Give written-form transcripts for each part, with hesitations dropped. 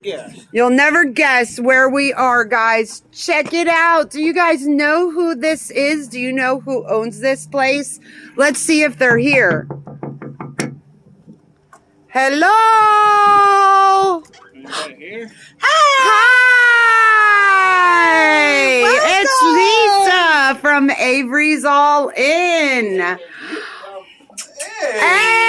Yes. You'll never guess where we are, guys. Check it out. Do you guys know who this is? Do you know who owns this place? Let's see if they're here. Hello. Anybody here? Hi. It's Lisa from Averys All In. Hey.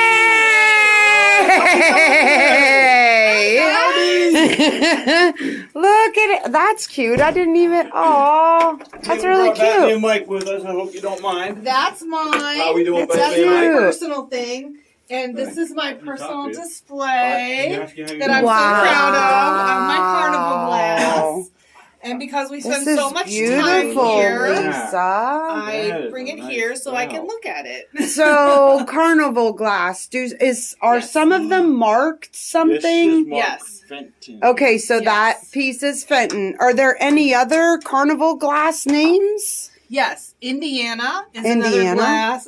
Look at it. That's cute. I didn't even. Oh, that's really cute. That mic with us. I hope you don't mind. That's mine. How we doing, That's baby? my personal thing. And this is my personal display that I'm so proud of my carnival glass. And because we spend so much time here, Lisa. I bring it here so I can look at it. So carnival glass, are some of them marked something? Yes. Fenton. Okay, so that piece is Fenton. Are there any other carnival glass names? Yes, Indiana is another glass.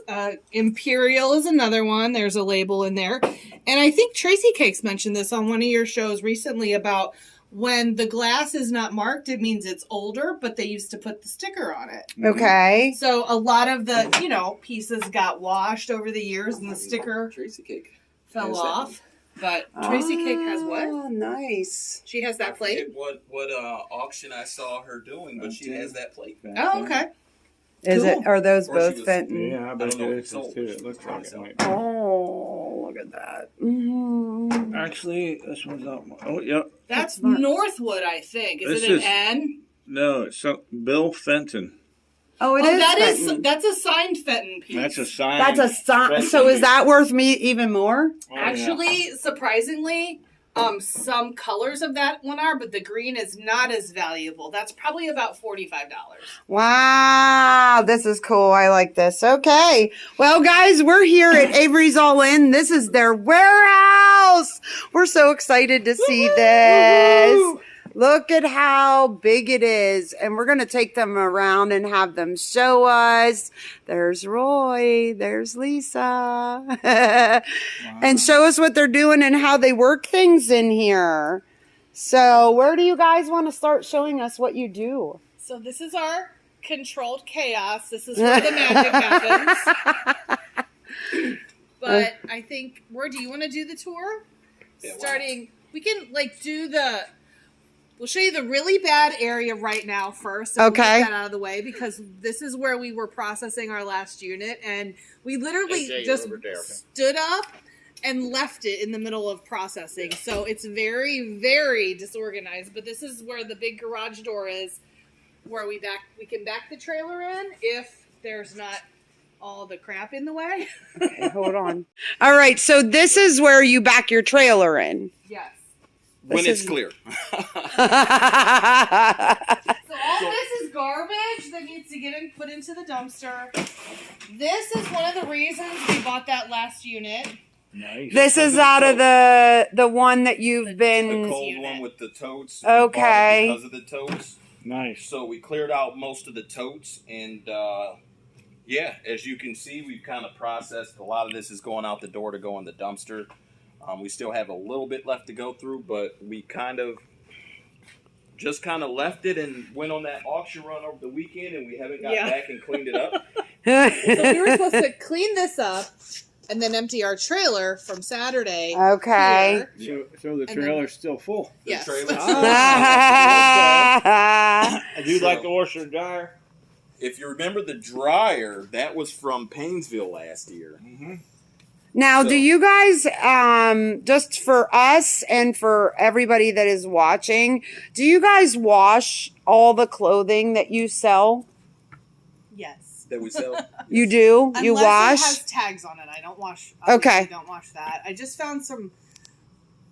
Imperial is another one. There's a label in there. And I think Tracy Cakes mentioned this on one of your shows recently about when the glass is not marked, it means it's older, but they used to put the sticker on it. Okay. So a lot of the, pieces got washed over the years and the sticker Tracy Cake fell off. But Tracy Cake has what? Oh, nice. She has that plate? What auction I saw her doing, but she has that plate. Oh, okay. Are those Or both she was- Fenton? Yeah, I bet I don't know it if is it's too. It looks like it might be. Oh, look at that. Mm-hmm. Actually, this one's not. Oh, yep. That's Northwood, I think. Is it an N? No, it's Bill Fenton. Oh, it is Fenton. That's a signed Fenton piece. That's a sign. That's a sign. So is that worth me even more? Oh, Actually, surprisingly, some colors of that one are, but the green is not as valuable. That's probably about $45. Wow, this is cool. I like this. Okay. Well, guys, we're here at Averys All In. This is their warehouse. We're so excited to see this. Look at how big it is. And we're going to take them around and have them show us. There's Roy. There's Lisa. And show us what they're doing and how they work things in here. So where do you guys want to start showing us what you do? So this is our controlled chaos. This is where the magic happens. But I think, Roy, do you want to do the tour? Yeah, We can we'll show you the really bad area right now first. And Okay. We'll get that out of the way because this is where we were processing our last unit. And we literally just stood up and left it in the middle of processing. So it's very, very disorganized. But this is where the big garage door is, where we can back the trailer in if there's not all the crap in the way. Okay, hold on. All right, so this is where you back your trailer in. Yes. When it's clear. So all this is garbage that needs to get put into the dumpster. This is one of the reasons we bought that last unit. Nice. This is out of the one that you've been... The cold one with the totes. Okay. Because of the totes. Nice. So we cleared out most of the totes, and as you can see, we've kind of processed. A lot of this is going out the door to go in the dumpster. We still have a little bit left to go through, but we just left it and went on that auction run over the weekend, and we haven't got back and cleaned it up. So we were supposed to clean this up and then empty our trailer from Saturday. Okay. So the trailer's still full. Yes. The trailer's I do like the washer and dryer. If you remember the dryer, that was from Painesville last year. Mm-hmm. Now, do you guys, just for us and for everybody that is watching, do you guys wash all the clothing that you sell? Yes. That we sell. You do? Unless you wash? it has tags on it. I don't wash. Okay. I don't wash that. I just found some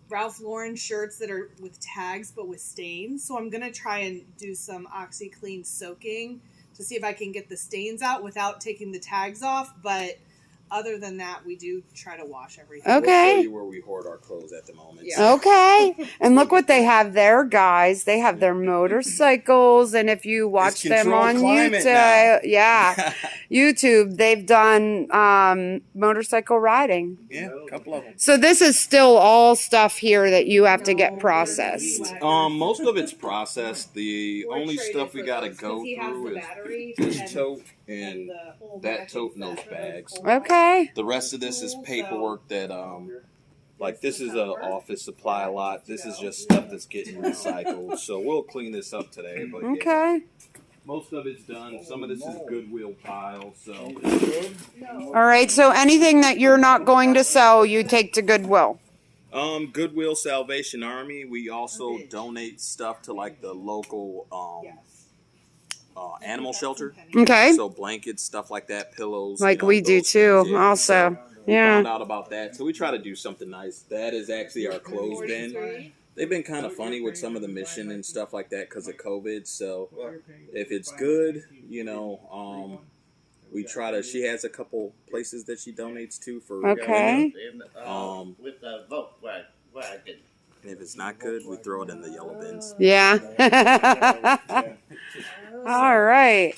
Ralph Lauren shirts that are with tags but with stains. So I'm going to try and do some OxyClean soaking to see if I can get the stains out without taking the tags off. But other than that, we do try to wash everything. We'll show Okay. you where we hoard our clothes at the moment. Yeah. Okay. And look what they have there, guys. They have their motorcycles. And if you watch them controlled on climate YouTube, yeah, YouTube, they've done motorcycle riding. Yeah, a couple of them. So this is still all stuff here that you have to get processed. Most of it's processed. The only stuff we gotta go through is this tote and that tote and those bags. Okay. The rest of this is paperwork that, like this is an office supply lot. This is just stuff that's getting recycled. So we'll clean this up today. But Okay. most of it's done. Some of this is Goodwill piles. So All right. So anything that you're not going to sell, you take to Goodwill. Goodwill, Salvation Army. We also donate stuff to like the local animal shelter. Okay. So blankets, stuff like that, pillows. Like we do those too, things, yeah. also. We Yeah. found out about that, so we try to do something nice. That is actually our clothes bin. They've been kind of funny with some of the mission and stuff like that because of COVID. So if it's good, we try to. She has a couple places that she donates to for Okay. With the vote wagon. And if it's not good, we throw it in the yellow bins. Yeah. All right.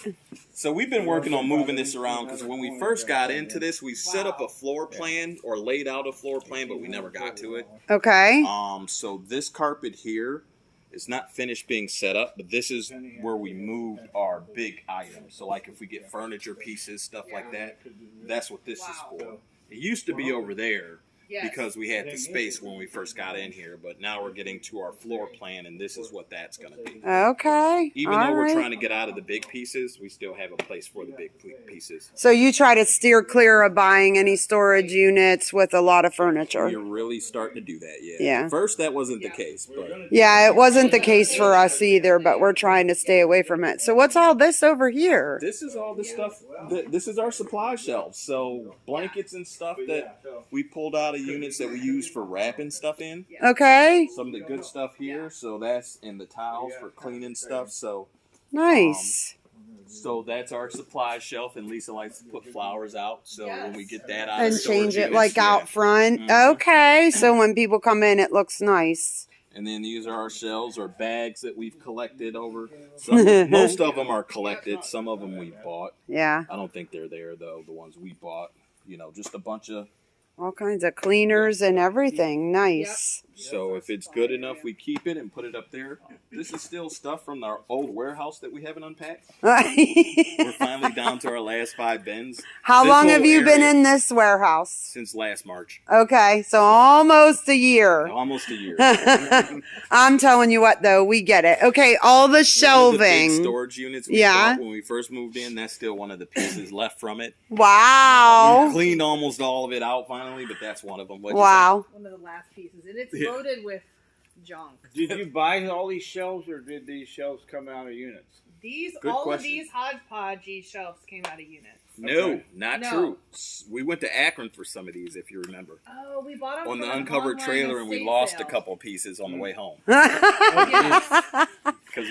So we've been working on moving this around because when we first got into this, we set up a floor plan or laid out a floor plan, but we never got to it. Okay. So this carpet here is not finished being set up, but this is where we moved our big items. So like if we get furniture pieces, stuff like that, that's what this is for. It used to be over there. Because we had the space when we first got in here, but now we're getting to our floor plan, and this is what that's going to be. Okay. Even All though we're right. trying to get out of the big pieces, we still have a place for the big pieces. So you try to steer clear of buying any storage units with a lot of furniture. You're really starting to do that, yeah. Yeah. At first, that wasn't the case, but Yeah, it wasn't the case for us either, but we're trying to stay away from it. So what's all this over here? this is all the stuff. This is our supply shelf. So blankets and stuff that we pulled out of units that we use for wrapping stuff in. Okay. Some of the good stuff here. So that's in the towels for cleaning stuff. So Nice. So that's our supply shelf, and Lisa likes to put flowers out. So when we get that out And of storage change it units, like yeah. out front. Mhm. Okay. So when people come in, it looks nice. And then these are our shelves or bags that we've collected over. Most of them are collected. Some of them we bought. Yeah. I don't think they're there though. The ones we bought, just a bunch of. All kinds of cleaners and everything. Nice. So if it's good enough, we keep it and put it up there. This is still stuff from our old warehouse that we haven't unpacked. We're finally down to our last 5 bins. How This long have whole you been area- in this warehouse? Since last March. Okay, so almost a year. Almost a year. I'm telling you what, though, we get it. Okay, all the The big shelving. storage units we Yeah. bought when we first moved in, that's still one of the pieces left from it. We Wow. cleaned almost all of it out finally, but that's one of them. What'd you Wow. One of the last pieces, and it's Yeah. loaded with junk. Did you buy all these shelves, or did these shelves come out of units? Good All question. of these hodgepodgey shelves came out of units. say? No, Okay. not No. true. We went to Akron for some of these, if you remember. Oh, we bought them On the from an uncovered online trailer, and we estate lost sale. a couple pieces on the way home Yes. because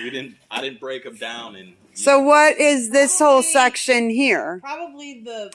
I didn't break them down. And So what is this whole section here? Probably the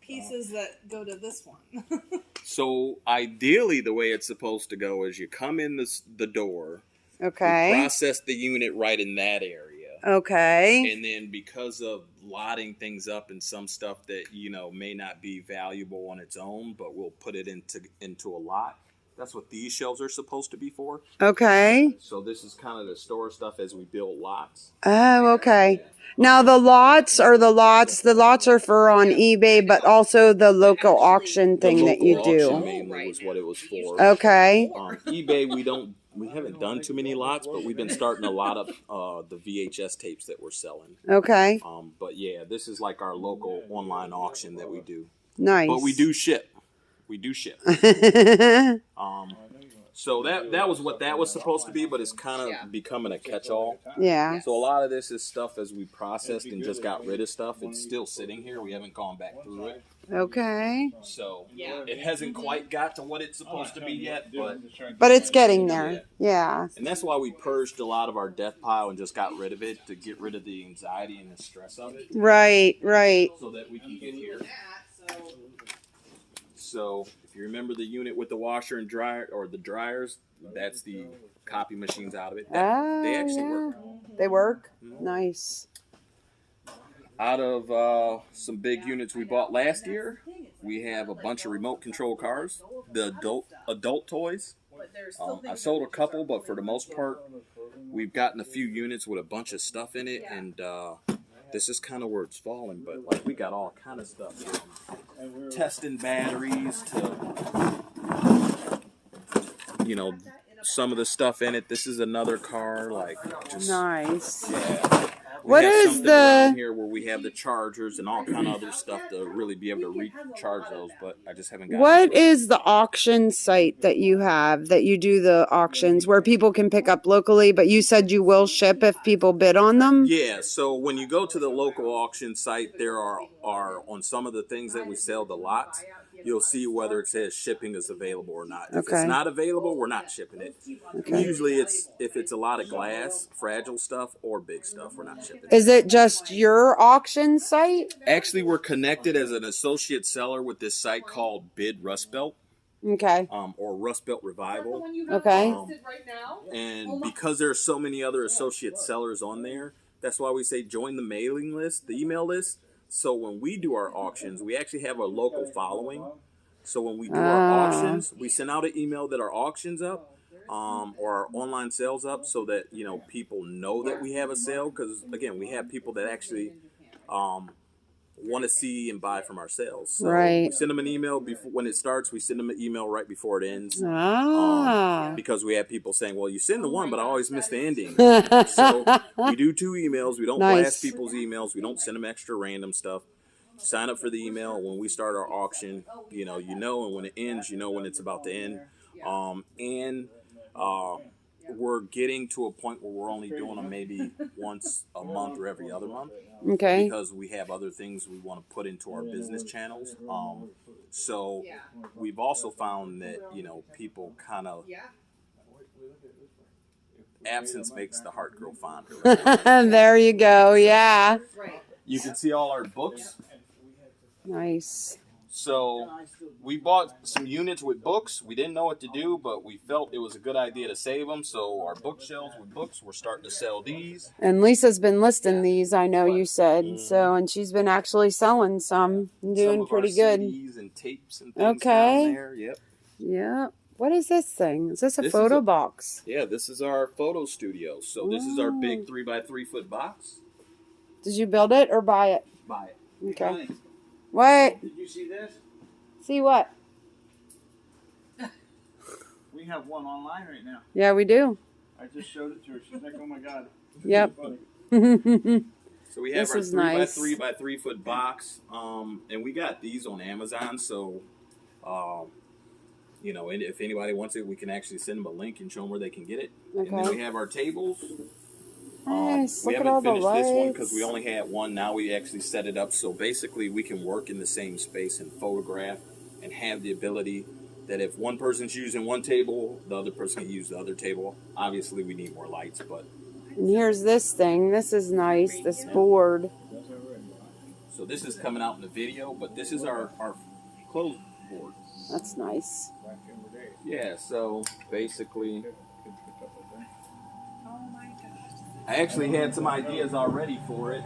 pieces that go to this one. so ideally, the way it's supposed to go is you come in the door, we Okay. process the unit right in that area. Okay. And then because of lotting things up and some stuff that, may not be valuable on its own, but we'll put it into a lot. That's what these shelves are supposed to be for. Okay. So this is kind of to store stuff as we build lots. Oh, okay. Now the lots are for on eBay, but also the local auction thing The that you local auction do. mainly was what it was for. Okay. eBay, we haven't done too many lots, but we've been starting a lot of the VHS tapes that we're selling. Okay. But yeah, this is like our local online auction that we do. Nice. But we do ship. So that was what that was supposed to be, but it's kind of becoming a catch-all. Yeah. So a lot of this is stuff as we processed and just got rid of stuff. It's still sitting here. We haven't gone back through it. Okay. So it hasn't quite got to what it's supposed to be yet, But it's getting there. Yeah. and that's why we purged a lot of our death pile and just got rid of it to get rid of the anxiety and the stress of it, Right. Right. so that we can get here. So if you remember the unit with the washer and dryer, or the dryers, that's the copy machines out of it. They actually work. They work? Nice. Out of some big units we bought last year, we have a bunch of remote control cars, the adult toys. I sold a couple, but for the most part, we've gotten a few units with a bunch of stuff in it, and this is kind of where it's falling. But like, we got all kind of stuff, from testing batteries to, you know, some of the stuff in it. This is another car, like, just nice. Yeah. What is the here where we have the chargers and all kind of other stuff to really be able to recharge those, but I just haven't got. What is the auction site that you have, that you do the auctions where people can pick up locally, but you said you will ship if people bid on them? Yeah, so when you go to the local auction site, there are on some of the things that we sell, the lots, you'll see whether it says shipping is available or not. If it's not available, we're not shipping it. Usually if it's a lot of glass, fragile stuff, or big stuff, we're not shipping it. Is it just your auction site? Actually, we're connected as an associate seller with this site called Bid Rust Belt. Okay. Or Rust Belt Revival. Okay. And because there are so many other associate sellers on there, that's why we say join the mailing list, the email list. So when we do our auctions, we actually have a local following. So when we do our auctions, we send out an email that our auction's up, or our online sales up, so that, you know, people know that we have a sale. Because again, we have people that actually want to see and buy from our sales. So we send them an email before, when it starts. We send them an email right before it ends. Because we have people saying, well, you send the one, but I always miss the ending. So we do 2 emails. We don't blast people's emails. We don't send them extra random stuff. Sign up for the email. When we start our auction, you know, and when it ends, you know when it's about to end. We're getting to a point where we're only doing them maybe once a month or every other month. Okay. Because we have other things we want to put into our business channels. So we've also found that, you know, people kind of, absence makes the heart grow fonder. Right? There you go. Yeah. You can see all our books. Nice. So we bought some units with books. We didn't know what to do, but we felt it was a good idea to save them. So our bookshelves with books, we're starting to sell these. And Lisa's been listing these, I know you said. So, and she's been actually selling some, doing pretty good. CDs and tapes and things down there. Yep. Yeah. What is this thing? Is this a photo box? Yeah, this is our photo studio. So this is our big 3x3 foot box. Did you build it or buy it? Buy it. Okay. What? Did you see this? See what? We have one online right now. Yeah, we do. I just showed it to her. She's like, oh my God. Yep. So we have our 3x3 by 3 foot box. And we got these on Amazon. So, you know, and if anybody wants it, we can actually send them a link and show them where they can get it. Okay. And then we have our tables. Nice. We Look at all haven't the finished this one lights. because we only had one. Now we actually set it up so basically we can work in the same space and photograph and have the ability that if one person's using one table, the other person can use the other table. Obviously, we need more lights, but... And here's this thing. This is nice, this board. So this is coming out in the video, but this is our clothes board. That's nice. Yeah, so basically... I actually had some ideas already for it,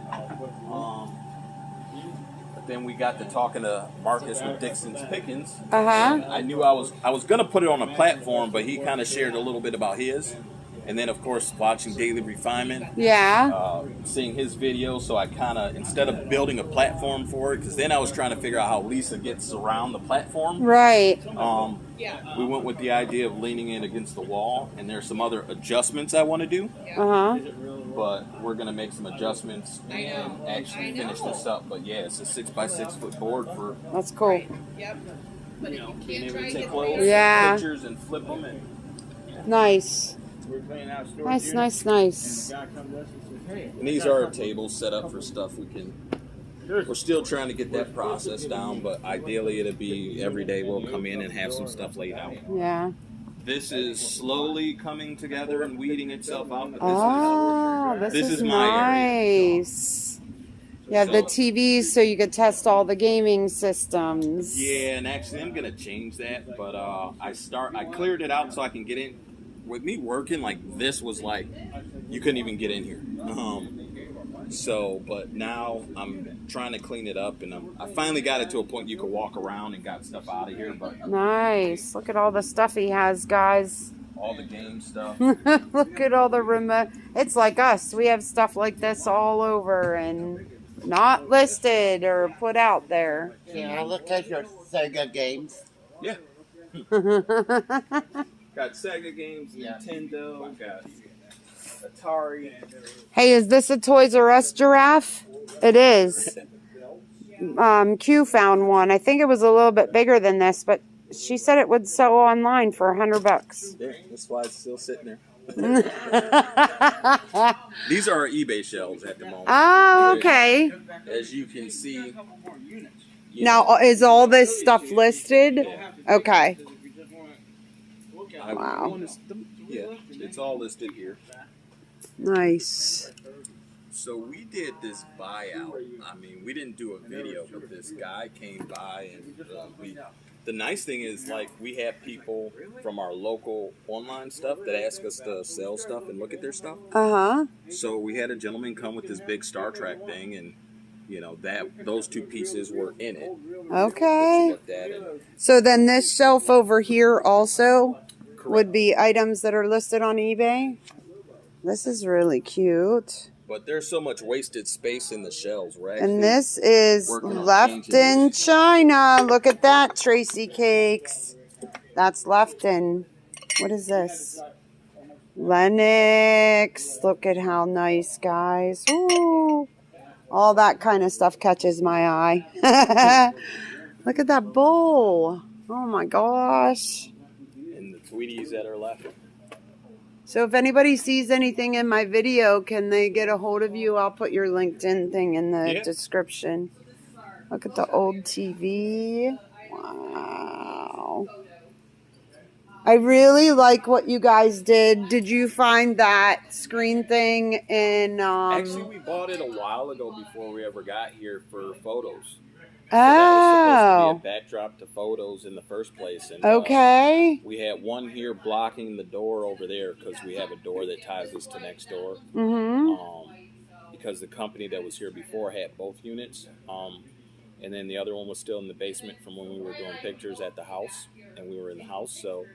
but then we got to talking to Marcus with Dixon's Pickens. I knew I was gonna put it on a platform, but he kind of shared a little bit about his, and then of course watching Daily Refinement. Yeah. Seeing his video, so I kind of, instead of building a platform for it, because then I was trying to figure out how Lisa gets around the platform. Right. We went with the idea of leaning in against the wall, and there's some other adjustments I want to do. But we're going to make some adjustments and actually finish this up. But yeah, it's a 6x6 foot board for... That's cool. Yep. But if you being can't able try to to take get clothes, pictures, and flip them. And Nice. We're playing out storage Nice, unit, nice, nice. And the guy comes to us and says, hey. these are our tables set up for stuff we can... We're still trying to get that process down, but ideally it'll be every day we'll come in and have some stuff laid out. Yeah. This is slowly coming together and weeding itself out. But Oh, this is my area. nice. Yeah, the So- TVs so you could test all the gaming systems. Yeah, and actually I'm gonna change that, but I cleared it out so I can get in. With me working, like this was like you couldn't even get in here. But now I'm trying to clean it up, and I finally got it to a point you could walk around and got stuff out of here. But Nice. Look at all the stuff he has, guys. all the game stuff. Look at all the remote. It's like us. We have stuff like this all over and not listed or put out there. Can I look at your Sega games? Yeah, got Sega games, Nintendo, got Atari. Hey, is this a Toys R Us giraffe? It is. Q found one. I think it was a little bit bigger than this, but she said it would sell online for $100. Yeah, that's why it's still sitting there. These are our eBay shelves at the moment. Oh, okay. As you can see. Now, is all this stuff listed? Okay. Wow. Yeah, it's all listed here. Nice. So we did this buyout. I mean, we didn't do a video, but this guy came by, and the nice thing is, like, we have people from our local online stuff that ask us to sell stuff and look at their stuff. Uh-huh. So we had a gentleman come with this big Star Trek thing, and those two pieces were in it. Okay. Looked at it. So then this shelf over here also would be items that are listed on eBay. This is really cute. But there's so much wasted space in the shelves, right? And this is working on left changing in China. Look at that, Tracy Cakes. That's left in. What is this? Lennox. Look at how nice, guys. Ooh. All that kind of stuff catches my eye. Look at that bowl. Oh my gosh. And the Tweeties that are left. So if anybody sees anything in my video, can they get a hold of you? I'll put your LinkedIn thing in the description. Look at the old TV. Wow. I really like what you guys did. Did you find that screen thing in... Actually, we bought it a while ago before we ever got here for photos. So Oh. that was supposed to be a backdrop to photos in the first place. And, Okay. we had one here blocking the door over there because we have a door that ties us to next door. Mm-hmm. Because the company that was here before had both units. And then the other one was still in the basement from when we were doing pictures at the house. And we were in the house. So,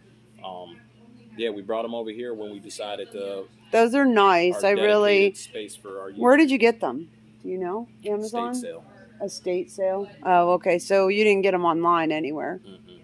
we brought them over here when we decided to... Those are nice. I really... Space for our Where did you get them? Do you know? Amazon? estate sale. Estate sale? Oh, okay. So you didn't get them online anywhere. Mm-mm.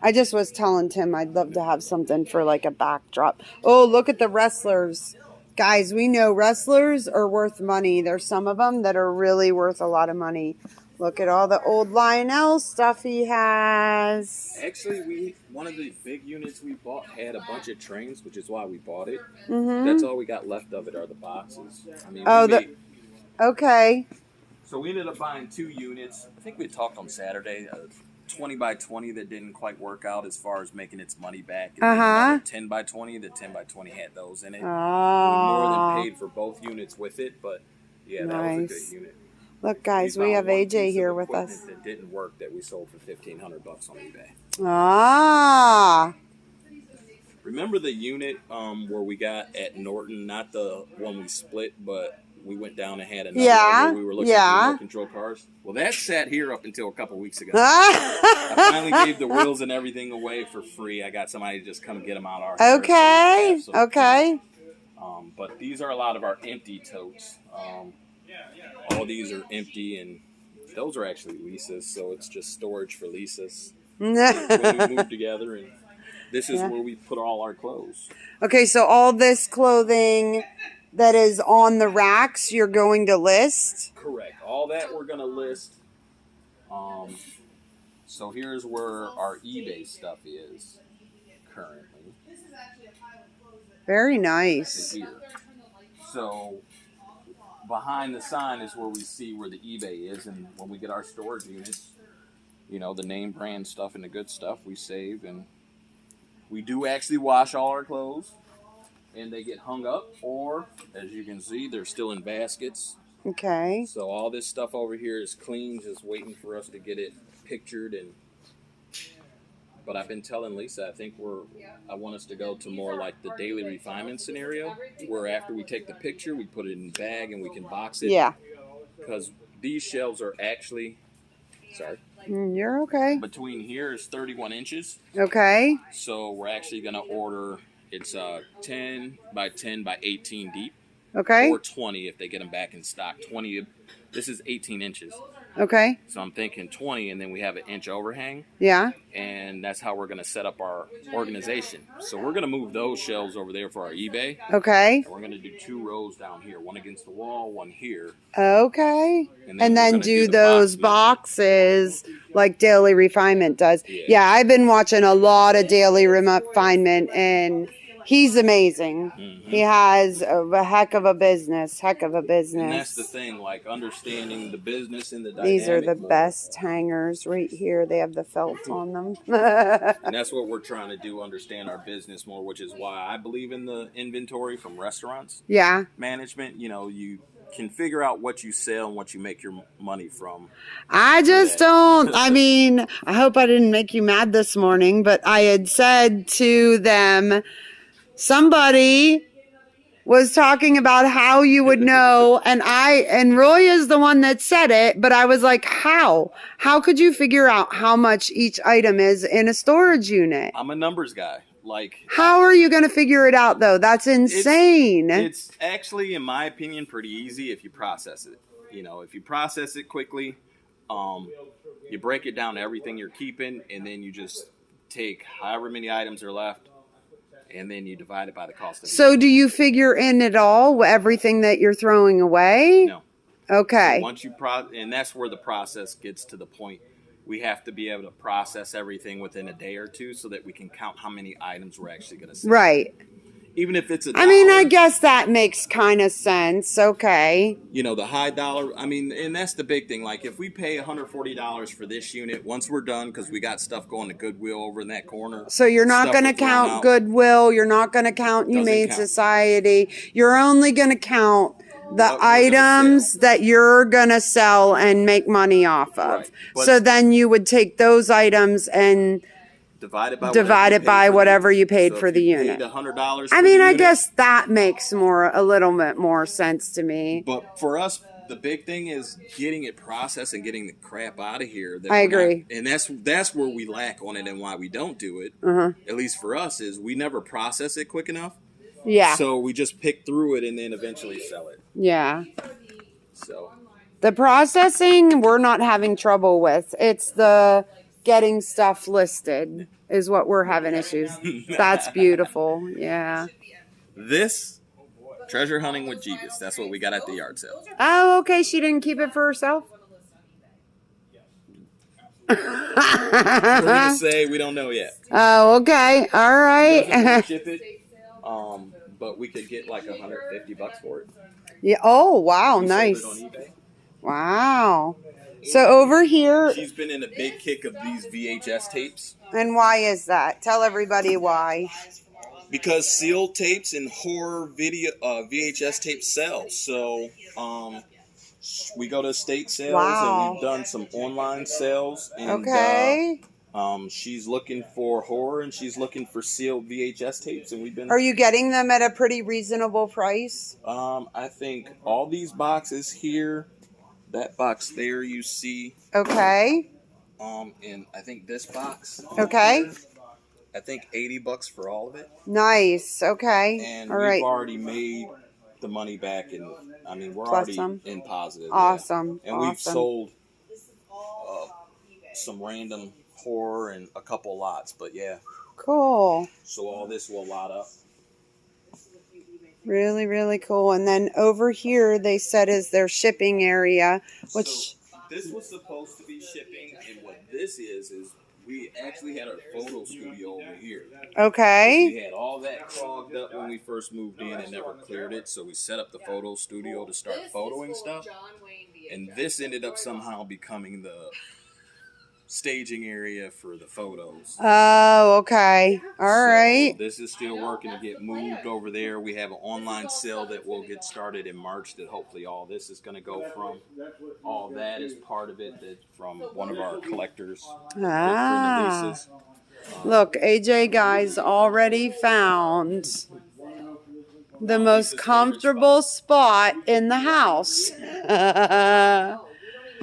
I just was telling Tim I'd love to have something for like a backdrop. Oh, look at the wrestlers. Guys, we know wrestlers are worth money. There's some of them that are really worth a lot of money. Look at all the old Lionel stuff he has. Actually, one of the big units we bought had a bunch of trains, which is why we bought it. Mm-hmm. That's all we got left of it are the boxes. I mean, Okay. So we ended up buying 2 units. I think we talked on Saturday. 20 by 20 that didn't quite work out as far as making its money back. And then another 10 by 20. The 10 by 20 had those in it. We more than paid for both units with it, but yeah, that was a good unit. Look, guys, we have AJ here with us. That didn't work that we sold for $1,500 on eBay. Ah. Remember the unit where we got at Norton? Not the one we split, but we went down and had another one where we were looking at remote control cars. Well, that sat here up until a couple weeks ago. I finally gave the wheels and everything away for free. I got somebody to just come get them out our Okay. Okay. But these are a lot of our empty totes. All these are empty, and those are actually Lisa's, so it's just storage for Lisa's. When we moved together, and this is where we put all our clothes. Okay, so all this clothing that is on the racks, you're going to list? Correct. All that we're going to list. So here's where our eBay stuff is currently. Very nice. Here. So behind the sign is where we see where the eBay is, and when we get our storage units, the name brand stuff and the good stuff we save, and we do actually wash all our clothes, and they get hung up, or as you can see, they're still in baskets. Okay. So all this stuff over here is clean, just waiting for us to get it pictured. But I've been telling Lisa, I want us to go to more like the daily refinement scenario, where after we take the picture, we put it in a bag and we can box it. Yeah. Because these shelves are actually, sorry. You're okay. Between here is 31 inches. Okay. So we're actually going to order, it's 10 by 10 by 18 deep. Okay. Or 20 if they get them back in stock. 20, this is 18 inches. Okay. So I'm thinking 20, and then we have an inch overhang. Yeah. And that's how we're going to set up our organization. So we're going to move those shelves over there for our eBay. Okay. And we're going to do 2 rows down here, one against the wall, one here. Okay. And then do those boxes like Daily Refinement does. Yeah, I've been watching a lot of Daily Refinement, and he's amazing. Mm-hmm. He has a heck of a business. And that's the thing, like understanding the business and the dynamic. These are the best hangers right here. They have the felt on them. And that's what we're trying to do, understand our business more, which is why I believe in the inventory from restaurants. Yeah. Management, you can figure out what you sell and what you make your money from. I just don't. I mean, I hope I didn't make you mad this morning, but I had said to them, somebody was talking about how you would know, and Roy is the one that said it, but I was like, how could you figure out how much each item is in a storage unit? I'm a numbers guy. How are you going to figure it out though? That's insane. It's actually, in my opinion, pretty easy if you process it. If you process it quickly, you break it down to everything you're keeping, and then you just take however many items are left, and then you divide it by the cost of it. So do you figure in it all, everything that you're throwing away? No. Okay. So once you and that's where the process gets to the point. We have to be able to process everything within a day or two so that we can count how many items we're actually going to sell. Right. Even if it's I guess that makes kind of sense. Okay. The high dollar, and that's the big thing. Like if we pay $140 for this unit, once we're done, because we got stuff going to Goodwill over in that corner. So you're not going to count Goodwill. You're not going to count Humane Society. You're only going to count the items that you're going to sell and make money off of. Right. So then you would take those items and divide it by whatever you paid for the unit. $100 I guess that makes a little bit more sense to me. But for us, the big thing is getting it processed and getting the crap out of here. I agree. And that's where we lack on it, and why we don't do it, at least for us, is we never process it quick enough. Yeah. So we just pick through it and then eventually sell it. Yeah. So the processing we're not having trouble with. It's the getting stuff listed is what we're having issues. That's beautiful. Yeah. This treasure hunting with Jeebus. That's what we got at the yard sale. Oh, okay. She didn't keep it for herself. We're gonna say we don't know yet. Oh, okay. All right. Ship it. But we could get like $150 for it. Yeah. Oh, wow. We nice. sold it on eBay. Wow. So over here. She's been in a big kick of these VHS tapes. And why is that? Tell everybody why. Because sealed tapes and horror video VHS tapes sell. So we go to estate sales, and we've done some online sales. And, okay. She's looking for horror, and she's looking for sealed VHS tapes, and we've been. Are you getting them at a pretty reasonable price? I think all these boxes here, that box there you see. Okay. And I think this box. Okay. Here, I think $80 for all of it. Nice. Okay. And all we've right. already made the money back, and we're Plus already some. in positive. Awesome. Yeah. And we've sold some random horror and a couple lots, but yeah. Cool. So all this will lot up. Really, really cool. And then over here, they said is their shipping area, which. So this was supposed to be shipping, and what this is we actually had our photo studio over here. Okay. We had all that clogged up when we first moved in and never cleared it, so we set up the photo studio to start photoing stuff. And this ended up somehow becoming the staging area for the photos. Oh, okay. All right. This is still working to get moved over there. We have an online sale that will get started in March that hopefully all this is going to go from. All that is part of it that from one of our collectors. Ah. Look, AJ guys already found the most comfortable spot in the house.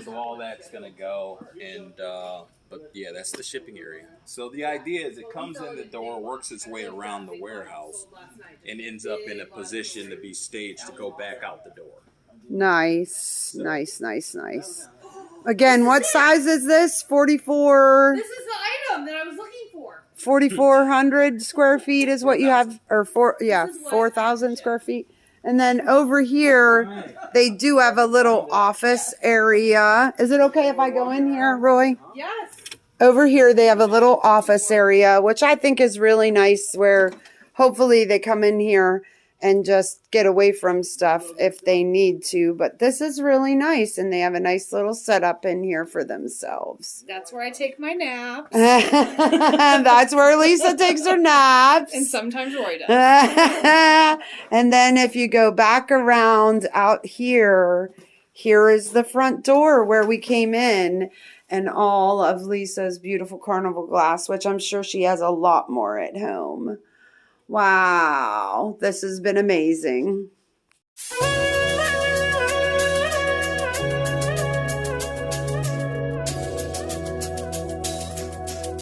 So all that's going to go, and but yeah, that's the shipping area. So the idea is it comes in the door, works its way around the warehouse, and ends up in a position to be staged to go back out the door. Nice, nice, nice, nice. Again, what size is this? 44? This is the item that I was looking for. 4,400 square feet is what you have, or 4,000 square feet. And then over here, they do have a little office area. Is it okay if I go in here, Roy? Yes. Over here, they have a little office area, which I think is really nice, where hopefully they come in here and just get away from stuff if they need to. But this is really nice, and they have a nice little setup in here for themselves. That's where I take my naps. That's where Lisa takes her naps. And sometimes Roy does. And then if you go back around out here, here is the front door where we came in, and all of Lisa's beautiful carnival glass, which I'm sure she has a lot more at home. Wow, this has been amazing.